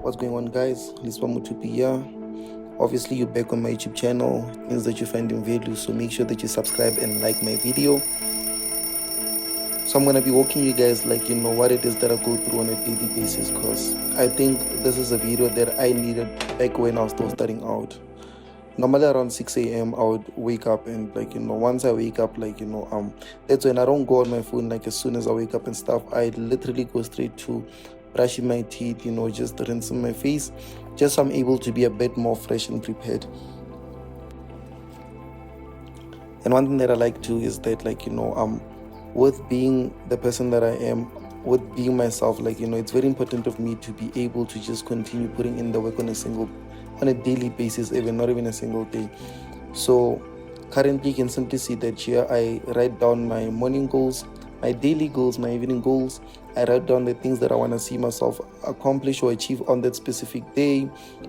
What's going on, guys? Lesiba Mothupi here. Obviously, you're back on my YouTube channel. It means that you're finding value, so make sure that you subscribe and like my video. So I'm gonna be walking you guys what it is that I go through on a daily basis, because I think this is a video that I needed back when I was still starting out. Normally around 6 a.m. I would wake up, and once I wake up, that's when I don't go on my phone as soon as I wake up and stuff. I literally go straight to brushing my teeth, just rinsing my face, just so I'm able to be a bit more fresh and prepared. And one thing that I like to is that with being the person that I am, with being myself, it's very important of me to be able to just continue putting in the work on a daily basis, even not even a single day. So currently you can simply see that here I write down my morning goals, my daily goals, my evening goals. I write down the things that I want to see myself accomplish or achieve on that specific day.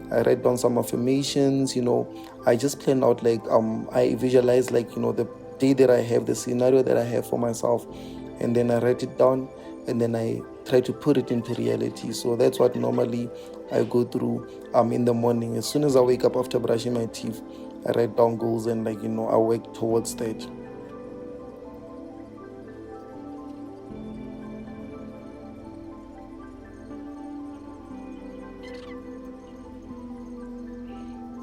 I write down some affirmations. I just plan out I visualize the day that I have, the scenario that I have for myself, and then I write it down, and then I try to put it into reality. So that's what normally I go through in the morning. As soon as I wake up after brushing my teeth, I write down goals, and I work towards that.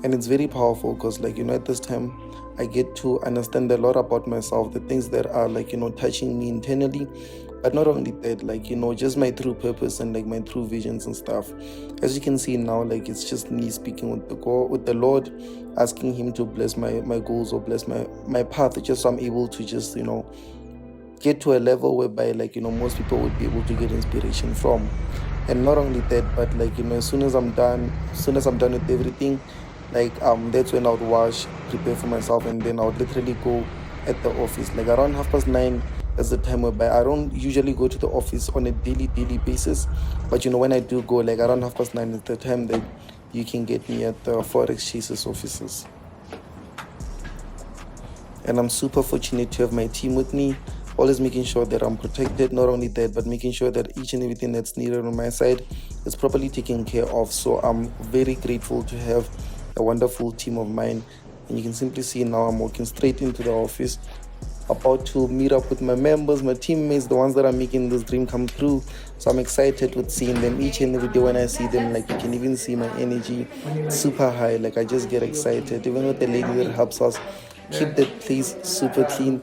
And it's very powerful because at this time I get to understand a lot about myself, the things that are touching me internally. But not only that, just my true purpose and my true visions and stuff. As you can see now, it's just me speaking with the Lord, asking him to bless my goals or bless my path, just so I'm able to just get to a level whereby most people would be able to get inspiration from. And not only that, but as soon as I'm done with everything, that's when I would wash, prepare for myself, and then I would literally go at the office. Around 9:30 is the time whereby I don't usually go to the office on a daily basis. But when I do go, around 9:30 is the time that you can get me at the Forex Chasers offices. And I'm super fortunate to have my team with me, always making sure that I'm protected. Not only that, but making sure that each and everything that's needed on my side is properly taken care of. So I'm very grateful to have a wonderful team of mine. And you can simply see now I'm walking straight into the office, about to meet up with my members, my teammates, the ones that are making this dream come true. So I'm excited with seeing them each and every day. When I see them, you can even see my energy super high. I just get excited, even with the lady that helps us keep the place super clean.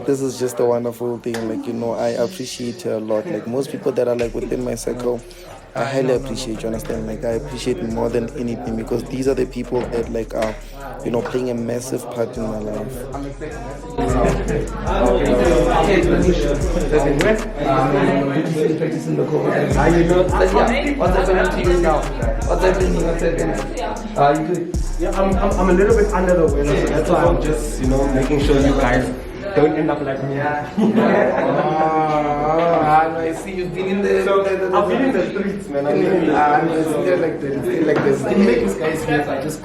This is just a wonderful thing. I appreciate her a lot. Most people that are within my circle, I highly appreciate, you understand? I appreciate more than anything, because these are the people that are playing a massive part in my life. What's happening to you now? What's happening? Are you good? Yeah, I'm a little bit under the weather, so that's why I'm just making sure you guys don't end up like me. I see you've been in the. So I've been in the streets, man. It's still like this. It's still like this. To make this guy smooth, I just.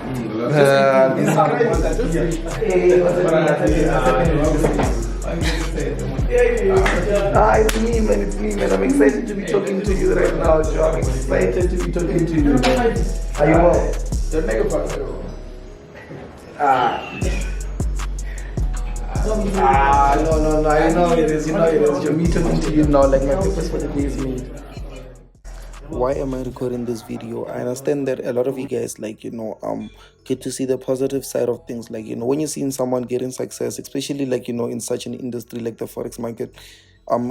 It's me, man. It's me, man. I'm excited to be talking to you right now, Joe. I'm excited to be talking to you. Are you well? Don't make a fuss. No. I know it is. You're me talking to you now. My purpose for the day is me. Why am I recording this video? I understand that a lot of you guys get to see the positive side of things. When you're seeing someone getting success, especially in such an industry like the forex market,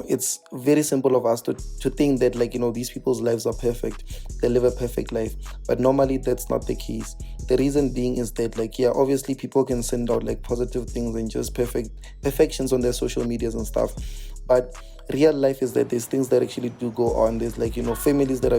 it's very simple of us to think that these people's lives are perfect, they live a perfect life. But normally that's not the case. The reason being is that obviously people can send out positive things and just perfections on their social medias and stuff, but real life is that there's things that actually do go on. There's families that are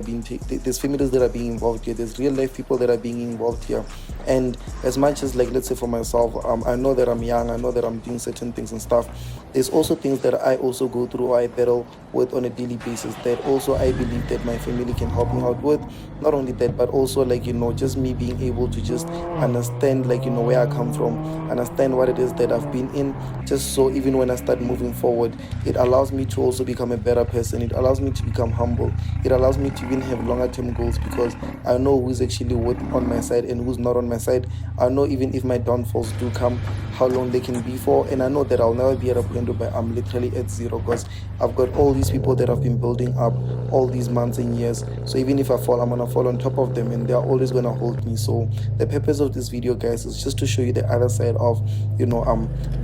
being involved here. There's real life people that are being involved here. And as much as let's say for myself, I know that I'm young, I know that I'm doing certain things and stuff. There's also things that I also go through, or I battle with on a daily basis, that also I believe that my family can help me out with. Not only that, but also just me being able to just understand where I come from, understand what it is that I've been in, just so even when I start moving forward, it allows me to also become a better person. It allows me to become humble. It allows me to even have longer term goals, because I know who's actually on my side and who's not on my side. I know even if my downfalls do come, how long they can be for, and I know that I'll never be at a point where I'm literally at zero, because I've got all these people that I've been building up all these months and years. So even if I fall, I'm gonna fall on top of them, and they're always gonna hold me. So the purpose of this video, guys, is just to show you the other side of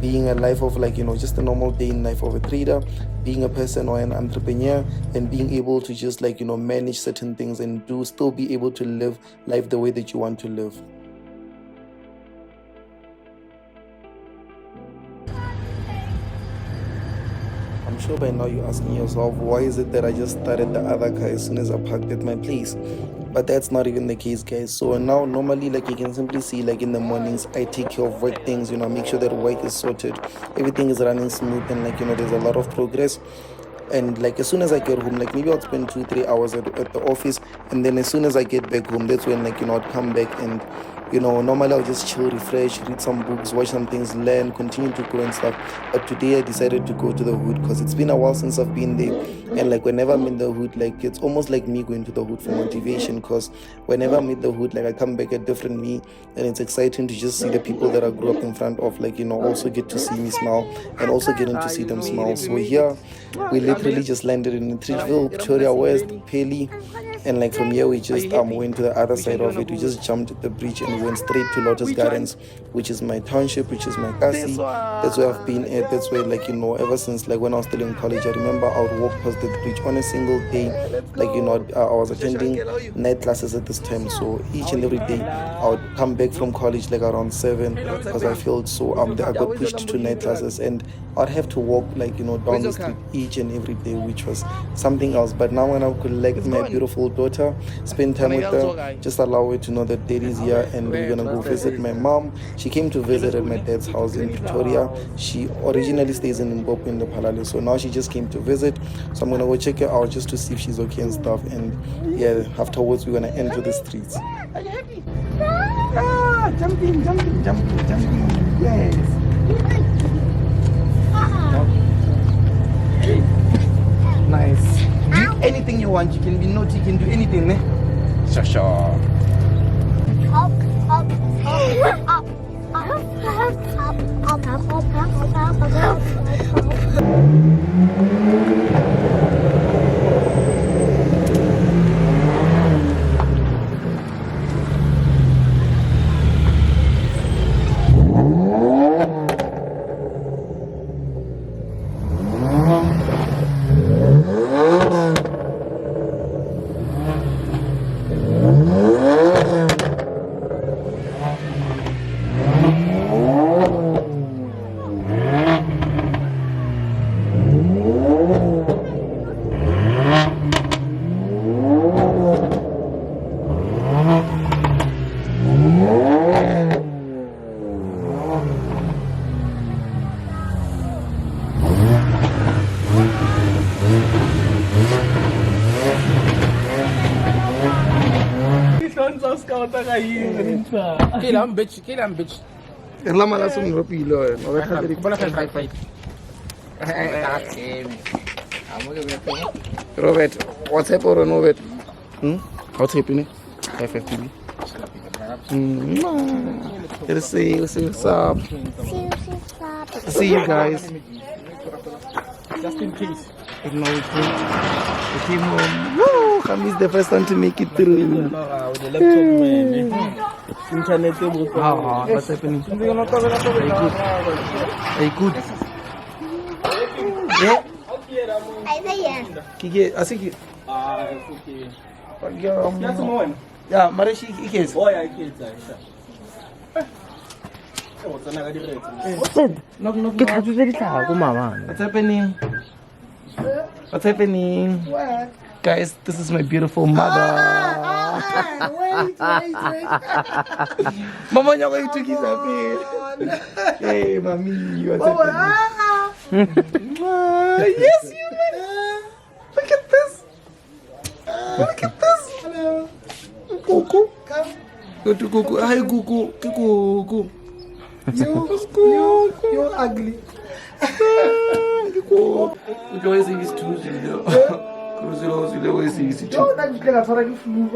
being a life of just a normal day in life of a trader, being a person or an entrepreneur, and being able to just manage certain things and still be able to live life the way that you want to live. I'm sure by now you're asking yourself, why is it that I just started the other car as soon as I parked at my place? But that's not even the case, guys. So now normally, you can simply see, in the mornings, I take care of work things, make sure that work is sorted, everything is running smooth, and there's a lot of progress. And as soon as I get home, maybe I'll spend 2-3 hours at the office, and then as soon as I get back home, that's when I'd come back and normally I'll just chill, refresh, read some books, watch some things, learn, continue to grow and stuff. But today I decided to go to the hood, because it's been a while since I've been there. And whenever I'm in the hood, it's almost like me going to the hood for motivation, because whenever I'm in the hood, I come back a different me, and it's exciting to just see the people that I grew up in front of, also get to see me smile, and also getting to see them smile. So here we literally just landed in Tridgeville, Victoria West, Pelly, and from here we just went to the other side of it. We just jumped the bridge and went straight to Lotus Gardens, which is my township, which is my kasi. That's where I've been at. That's where ever since when I was still in college, I remember I would walk past the bridge on a single day. I was attending night classes at this time, so each and every day I would come back from college around 7, because I felt so I got pushed to night classes, and I'd have to walk down the street each and every day, which was something else. But now when I could my beautiful daughter, spend time with her, just allow her to know that daddy's here, and we're gonna go visit my mom. She came to visit at my dad's house in Pretoria. She originally stays in Limpopo in the Palale, so now she just came to visit. So I'm gonna go check her out just to see if she's okay and stuff. And yeah, afterwards we're gonna enter the streets. Are you happy? Jumping. Yes. Nice. Do anything you want. You can be naughty. You can do anything, eh? Sure. Kill him, bitch. Lama langsung berpilo. Robert, what's happening, Robert? What's happening? 550. Let's see what's up. See you guys. Just in case. No, we came home. Woo! Khamis the first one to make it through. With the laptop, man. Internet. What's happening? Very good. Yeah? Kike, asik. Okay. Yeah, Marishi ikes. Oh, yeah, kids. What's happening? What's happening? What? Guys, this is my beautiful mother. Wait. Mama, you're going to kiss her. Hey, mommy, what's happening? Yes, you man. Look at this. Look at this. Hello. Cuckoo. Come. Go to Cuckoo. Hi, Cuckoo. Cuckoo. You're ugly. Oh, look how easy it's too. Cruise it always easy too. Yo, that is like a sort of flu.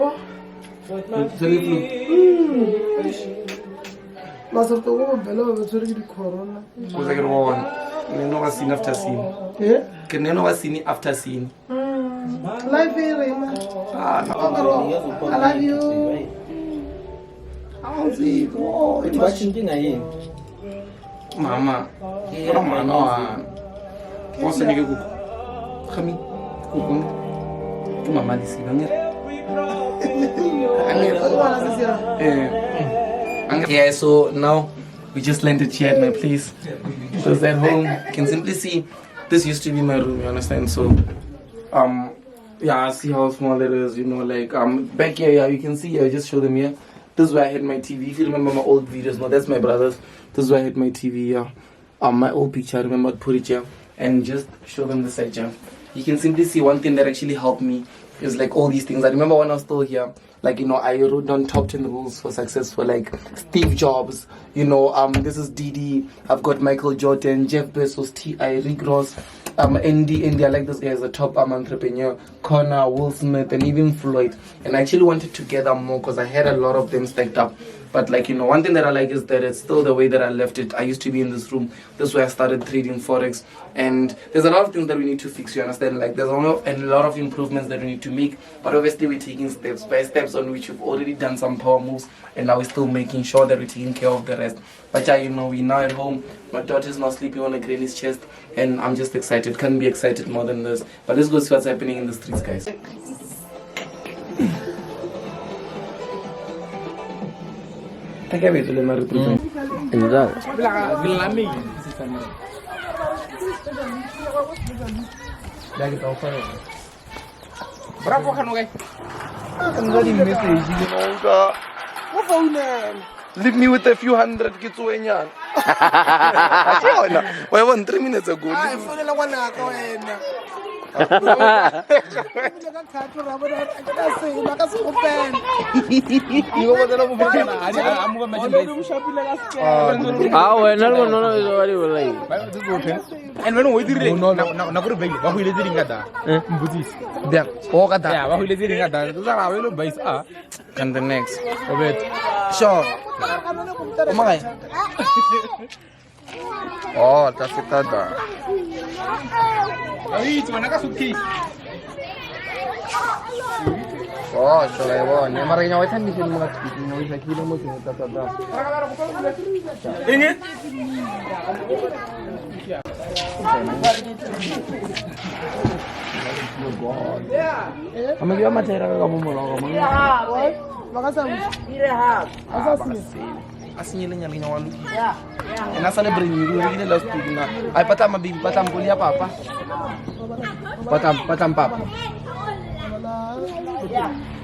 Must have to go below the corona. Was I one? I know what's seen after scene. Yeah? Can I know what's seen after scene? Life here, Ah, no. I love you. How's it? Oh, it was Mama. Oh, Mama. What's the nigga? Come in. Mama, this is yeah, so now we just landed here at my place. Because at home, you can simply see this used to be my room, you understand? So, yeah, see how small it is, you know, like, back here, yeah, you can see, I just show them here. This is where I had my TV. If you remember my old videos, no, that's my brother's. This is where I had my TV, yeah. My old picture, I remember I'd put it here and just show them the side, yeah. You can simply see one thing that actually helped me is like all these things. I remember when I was still here, like, you know, I wrote down top 10 rules for success for like Steve Jobs, you know, this is Didi, I've got Michael Jordan, Jeff Bezos, T.I., Rick Ross, Andy, I like this guy as a top entrepreneur, Connor, Will Smith, and even Floyd. And I actually wanted to gather more because I had a lot of them stacked up. But like, you know, one thing that I like is that it's still the way that I left it. I used to be in this room. This is where I started trading Forex. And there's a lot of things that we need to fix, you understand? Like, there's a lot of improvements that we need to make. But obviously, we're taking steps by steps on which we've already done some power moves. And now we're still making sure that we're taking care of the rest. But yeah, you know, we're now at home. My daughter's now sleeping on a granny's chest. And I'm just excited. Can't be excited more than this. But let's go see what's happening in the streets, guys. I can't wait to let my represent. Bravo, Hanugai. Leave me with a few hundred kids. I won 3 minutes ago. And the next. Sure. Oh, that's it. Oh, so I won. Marina, I think you can make it like you know. I'm going to go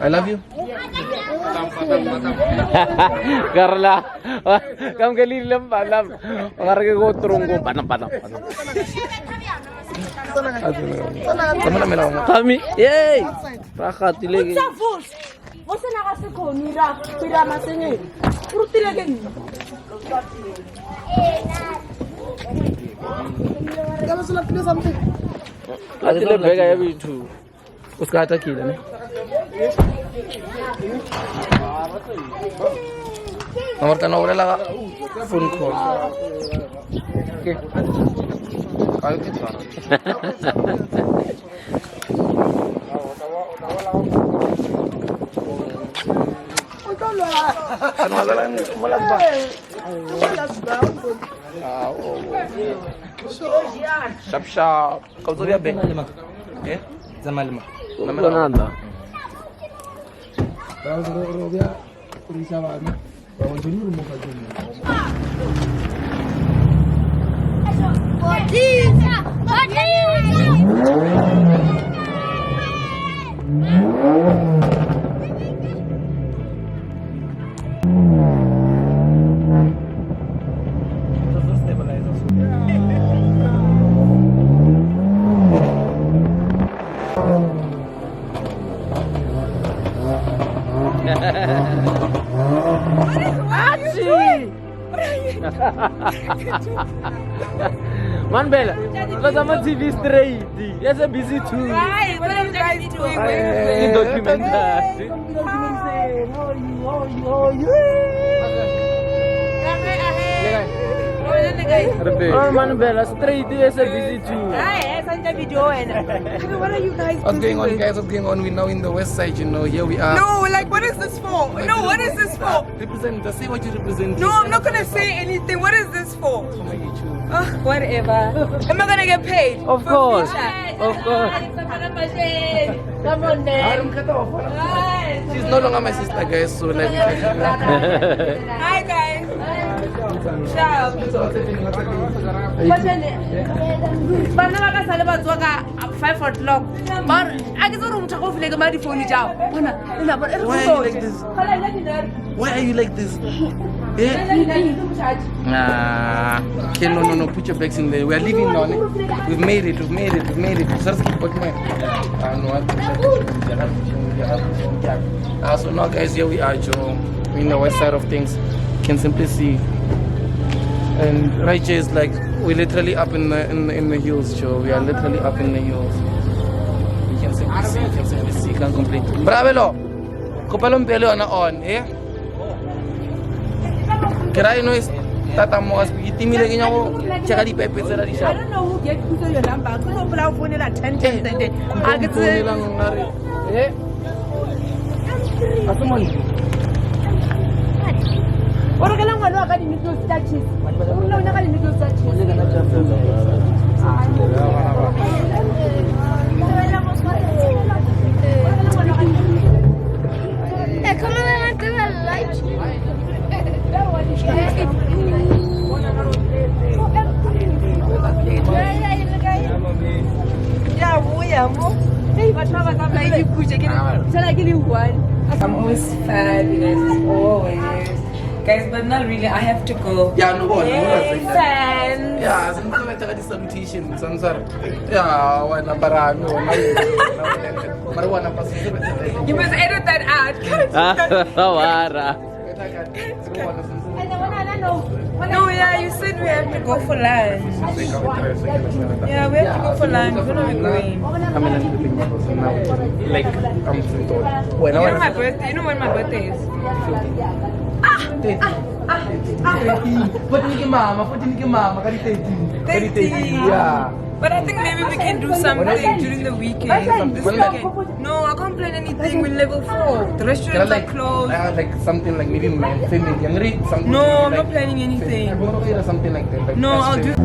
I love you. Carla, kamu kali lem. Orang ke gotrong ko panam. Kami, yey. Rakat lagi. Você não vai se conira, tirar mais ninguém. Por tirar quem? Kamu sudah pilih something. Lagi le bega ya bitu. Uska ata kila ne. Nomor tan nomor lagi phone call. Okay. Kayo kita. Ano magalan malag ba? Shap. Kau tu dia be. Eh? Zaman lima. Nada. Baru dia kurisa mana? Baru dulu rumah kajian. Man Bella, because I'm on TV straight. Yes, I'm busy too. Right, what are you guys doing? In documentary. Oh man Bella, straight. Yes, I'm busy too. What are you guys What's going on, guys? What's going on? We're now in the west side, you know. Here we are. No, like what is this for? No, what is this for? Represent, just say what you represent. No, I'm not gonna say anything. What is this for? For my YouTube. Whatever. Am I gonna get paid? Of for course. feature? Of course. Come on, then. She's no longer my sister, guys. So like. Hi, guys. Ciao. Bana ba ka sale ba tswa ka 5 o'clock. But I get to mutho go file my phone jao. Bona ina ba Why are you like this? Why are you like this? Yeah. Okay, no. Put your bags in there. We are leaving now. We've made it. Just keep putting my. So now, guys, here we are, Joe. We're in the west side of things. You can simply see. And right here is like we're literally up in the hills, Joe. We are literally up in the hills. You can simply see. Can't complain. Bravelo. Kopalong pelo on, eh? Kira no is tatamo as itimi lagi niya ko tsaka di pepe sa di siya. I don't know who gave you your number. Kuno pula phone la 10 times a day. Agad lang nari. Eh? Ato man. Ora ka lang wala ka din dito sa chis. Wala na ka din dito sa chis. Come on, do a light. Ya vuya mo. Hey, batho ba ka ba ikutse ke tsela ke le one. I'm always fabulous, always. Guys, but not really. I have to go. Yeah, no one. Fans. Yeah, since I take this salutation, sansar. Yeah, wala parami. Marwana pa You must edit that out. Wara. No, yeah, you said we have to go for lunch. Yeah, we have to go for lunch. When are we going? Like, I'm from Todd. You know my birthday. You know when my birthday is? Pwede ni mama, kali 13. Yeah. But I think maybe we can do something during the weekend. This weekend. No, I can't plan anything. We're level 4. The restaurants are closed. Like something like maybe my family, something. No, I'm like, not planning anything. Something like that. Like No, I'll do.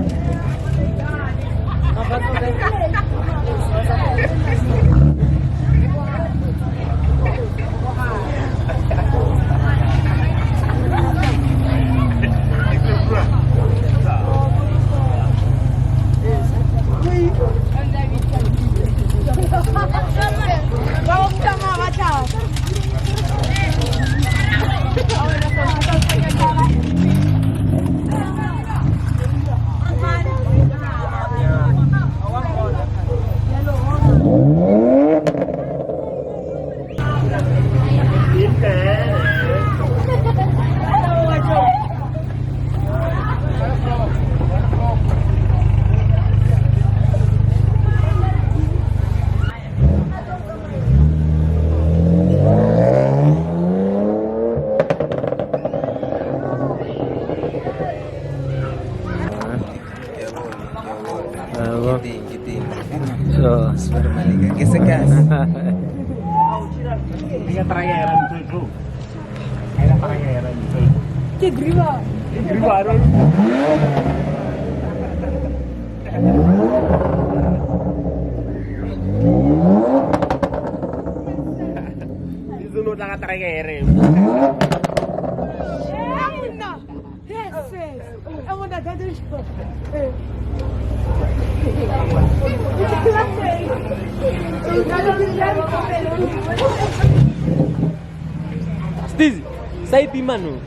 Stiz, side mano.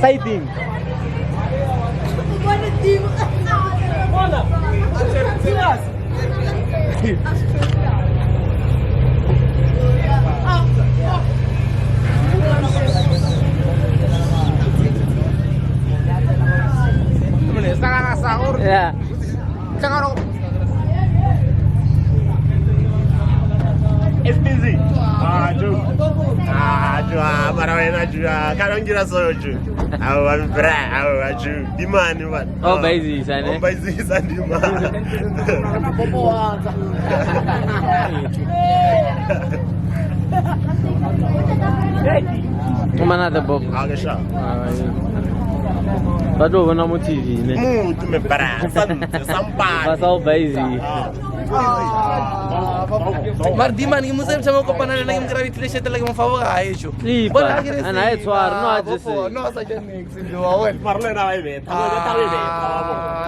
Side team. Nakakasahur. Yeah. mara wena ju kanongira so ju awu bra awu ju dimani what Oh baby sana baby sandima Mana ada Bob? agasha Bado wana mo TV ne. tu me para sampa Pasal baby. Mar di man imu sempre chamou copa na lagi mgravi tile shete lagi mo favor ai chu. Lipa. Ana é suar no adjesse. No sa jenne sim do awen. parle na vai ver tá vai ver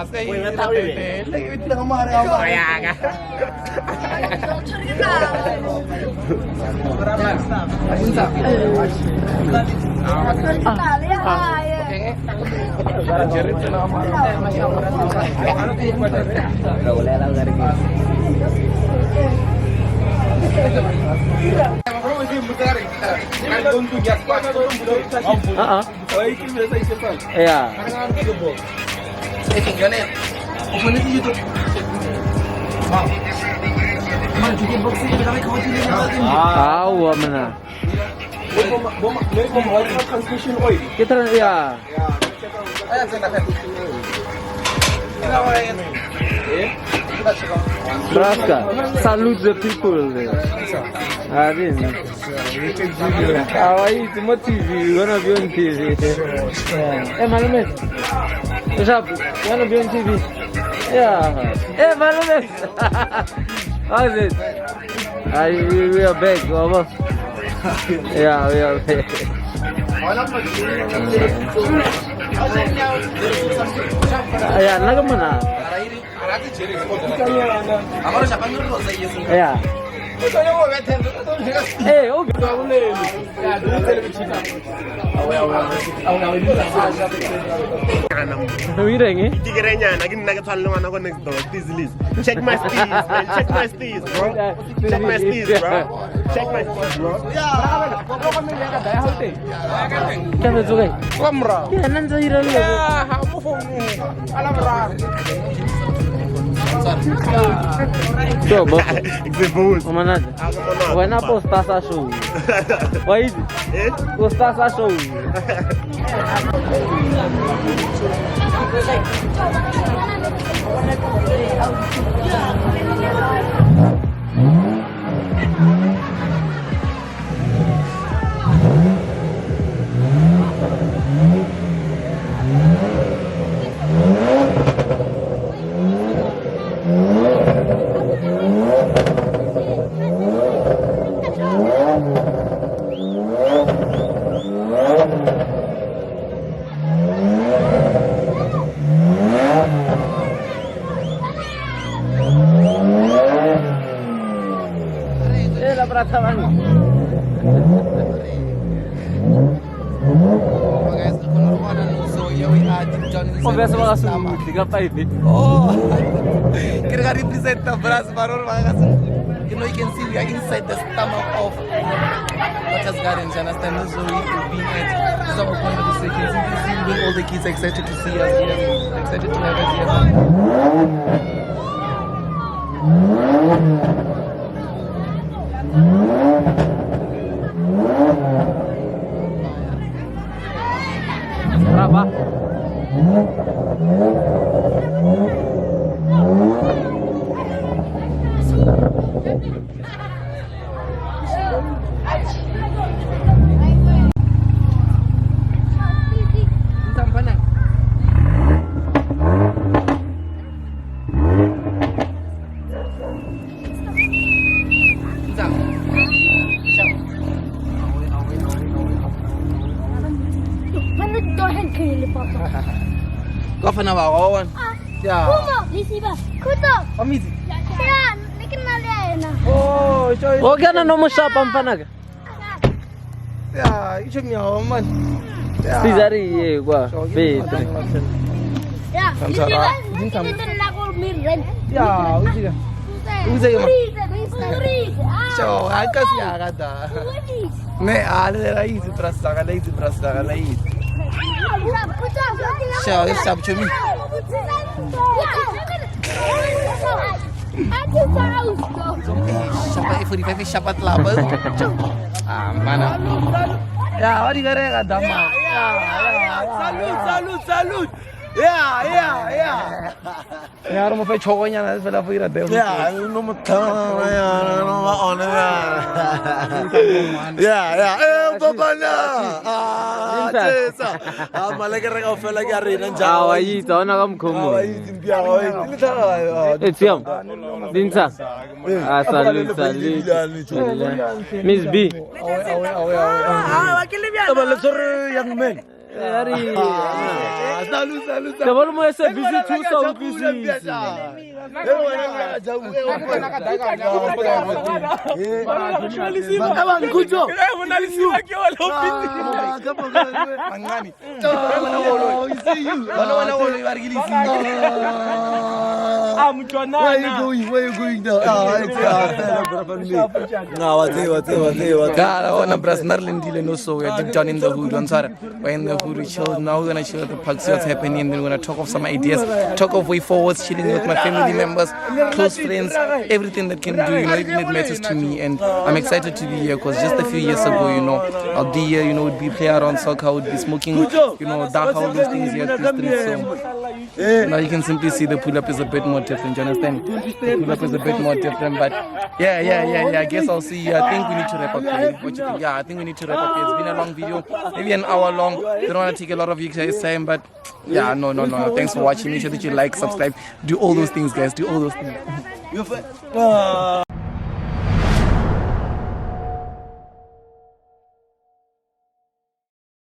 Sei. Foi tá vai ver Lagi vitla ko mare ako. ayaga Yeah. Ah, mana? Kita ya. Braska, salute the people there. Arin. Awai cuma TV, gonna be on TV. Malumet. Siap, gonna be on TV. Yeah. Malumet. How's it? We are back, Baba. Yeah, we are back. Ayan, laga mo na. Ayan. Eh, okay. Wireng eh? Tigreña nagin nagatalo na ko next door this list check my steez man check my steez bro check my steez bro Kaya sugay. Kamera. Kaya nan sa hirang yun. So, bos. Exibus Mana? Wala posta sa show. Wait. Posta sa show. Conversa mga sumut, tiga pa ini. Oh, kira represent the brass baror mga kasu. You know, you can see we are inside the stomach of Waters Gardens. You understand? This is where we will be at. This is our point of the station. See all the kids excited to see us here, excited to have us here. Berapa? Kau pernah bawa kawan? Ya. Kumo, Lesiba. Kuto. Pamisi. Ya, nakenal ya na. Oh, coy. Oh, gana no mo siya pampanag. Ya, itu nyaman. Ya. Tizari ye gua. Be. Ya, Lesiba. Kita lagu miren. Ya, uji kan. Uji kan. So, angkas ya kata. Ne, ada lagi lagi. Siya, sabi cumi. Siapa 45 siapa 8. Ah, mana? Yeah, what do you got dama? Salute. Yeah. Ya re mo fe tshogonyana fela fo ira demo. Yeah, no mo tama ya, no ma ona ya. Yeah. Papa na. Tsa. Maleke re ka fela ke re nja. Wa yitsa ona ka mkhomo. Etiam. Dinsa. Salute. Miss B. Young man. Salute. Kabalo mo ese busy too so busy. Where you going now? No, so we're deep down in the hood. We're in the hood, we chill. Now we're gonna chill at the park, see what's happening, and then we're gonna talk of some ideas, talk of way forwards, chilling with my family members, close friends, everything that can do, everything that matters to me. And I'm excited to be here because just a few years ago, I'll be here, would be play around soccer, would be smoking, dark all those things here at the street. So now you can simply see the pull up is a bit more different. You understand? The pull up is a bit more different, but yeah. I guess I'll see you. I think we need to wrap up here. What you think? Yeah, I think we need to wrap up here. It's been a long video, maybe an hour long. Don't want to take a lot of you guys' time, but yeah, no. Thanks for watching. Make sure that you like, subscribe, do all those things, guys. Do all those things.